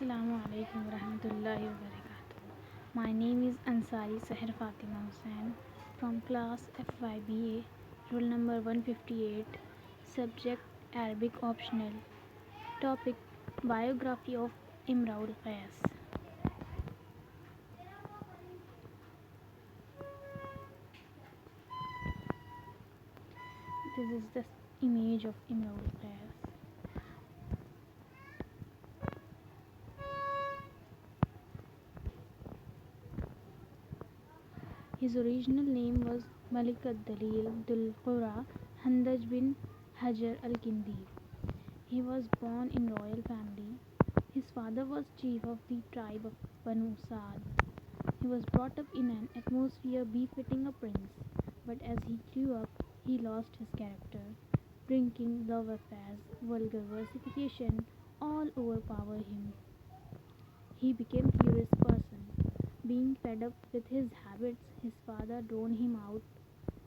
Assalamu alaikum warahmatullahi wabarakatuh. My name is Ansari Seher Fatima Hussain from class FYBA, roll number 158, subject Arabic optional, topic biography of Imra-ul-Qais. This is the image of Imra-ul-Qais. His original name was Malik ad-Dalil Dul Qura Handaj bin Hajar al-Kindi. He was born in royal family. His father was chief of the tribe of Banu Saad. He was brought up in an atmosphere befitting a prince, but as he grew up, he lost his character. Drinking, love affairs, vulgar versification all overpower him. He became a furious person. Being fed up with his habits, his father drove him out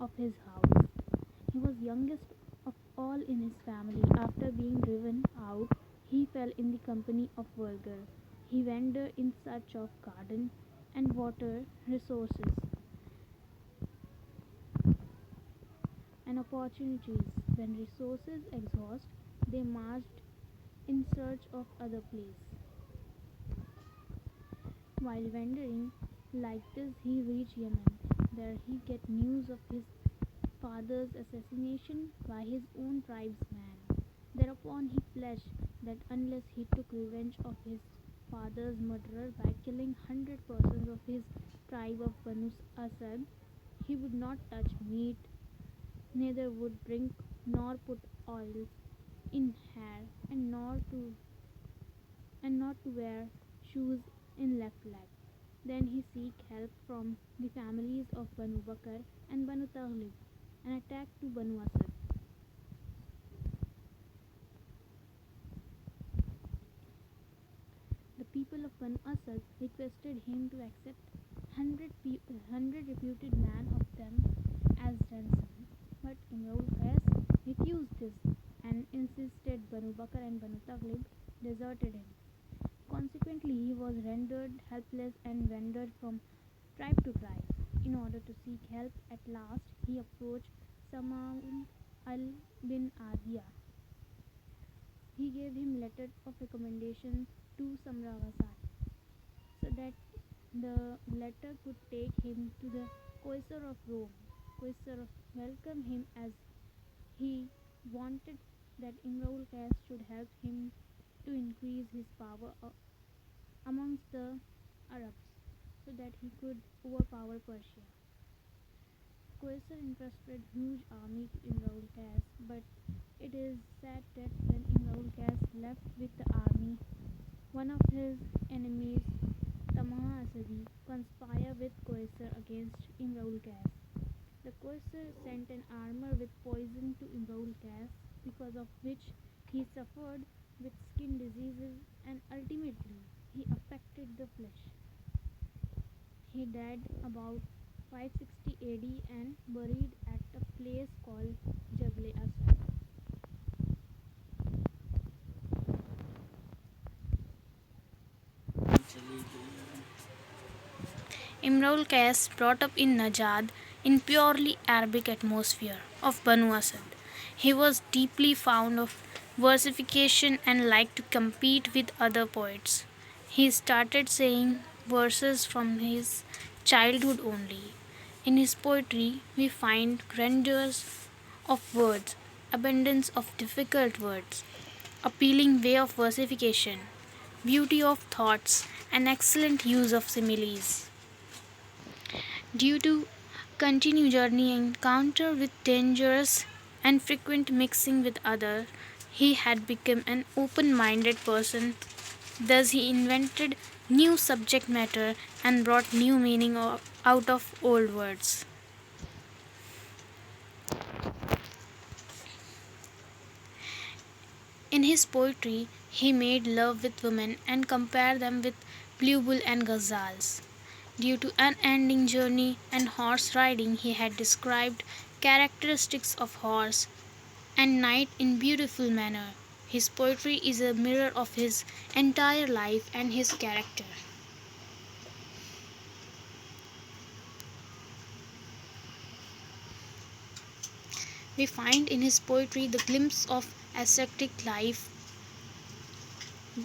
of his house. He was youngest of all in his family. After being driven out, he fell in the company of vulgar. He wandered in search of garden and water resources and opportunities. When resources exhaust, they marched in search of other place. While wandering like this, he reached Yemen. There he get news of his father's assassination by his own tribesman. Thereupon he pledged that unless he took revenge of his father's murderer by killing 100% of his tribe of Banu Asad, he would not touch meat, neither would drink nor put oil in hair, and not to wear shoes in left leg. Then he seek help from the families of Banu Bakr and Banu Taghlib and attacked to Banu Asad. The people of Banu Asad requested him to accept 100 reputed men of them as ransom, but Imra-ul-Qais refused this and insisted Banu Bakr and Banu Taghlib deserted him. Consequently, he was rendered helpless and wandered from tribe to tribe. In order to seek help, at last he approached Samaun al-bin Adia. He gave him letter of recommendation to Samrawasai, so that the letter could take him to the Quaestor of Rome. Quaestor welcomed him as he wanted that Imra-ul-Qais should help him to increase his power amongst the Arabs so that he could overpower Persia. Quaestor entrusted huge army to Imra-ul-Qais, but it is said that when Imra-ul-Qais left with the army, one of his enemies, Tamaha Asadi, conspired with Quaestor against Imra-ul-Qais. The Quaestor sent an armor with poison to Imra-ul-Qais, because of which he suffered with skin diseases and ultimately he affected the flesh. He died about 560 AD and buried at a place called Jabal Asad. Imra-ul-Qais brought up in Najd in purely Arabic atmosphere of Banu Asad. He was deeply fond of versification and liked to compete with other poets. He started saying verses from his childhood only. In his poetry, we find grandeur of words, abundance of difficult words, appealing way of versification, beauty of thoughts, and excellent use of similes. Due to continued journey encounter with dangers and frequent mixing with others, he had become an open-minded person. Thus he invented new subject matter and brought new meaning out of old words. In his poetry, he made love with women and compared them with bluebull and ghazals. Due to unending journey and horse riding, he had described characteristics of horse and knight in beautiful manner. his poetry is a mirror of his entire life and his character. We find in his poetry the glimpse of ascetic life,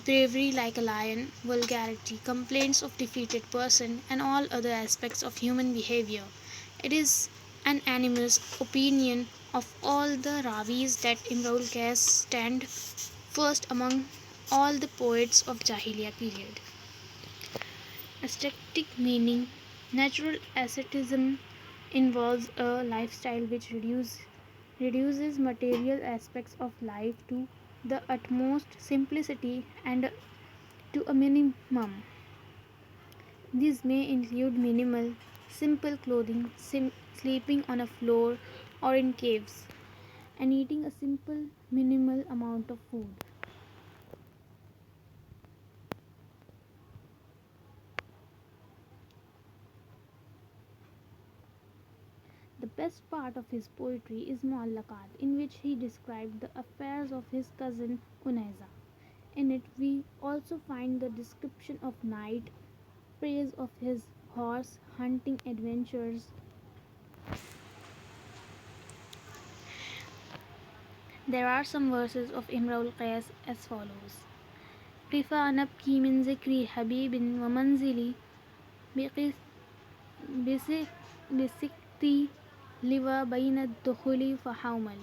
bravery like a lion, vulgarity, complaints of defeated person, and all other aspects of human behavior. It is an animal's opinion of all the Ravis that Imra-ul-Qais stand first among all the poets of Jahiliya period. Ascetic meaning natural asceticism involves a lifestyle which reduces material aspects of life to the utmost simplicity and to a minimum. These may include minimal, simple clothing, sleeping on a floor or in caves, and eating a simple, minimal amount of food. The best part of his poetry is Mu'allaqat, in which he described the affairs of his cousin Unayza. In it, we also find the description of night, praise of his horse hunting adventures. There are some verses of Imra-ul-Qais as follows: كيف نبكي من ذكر حبيب ومنزلي بسكتي لوا بين الدخول فحومل.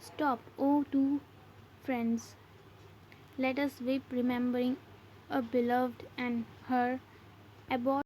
Stop, O two friends, let us weep remembering a beloved and her abode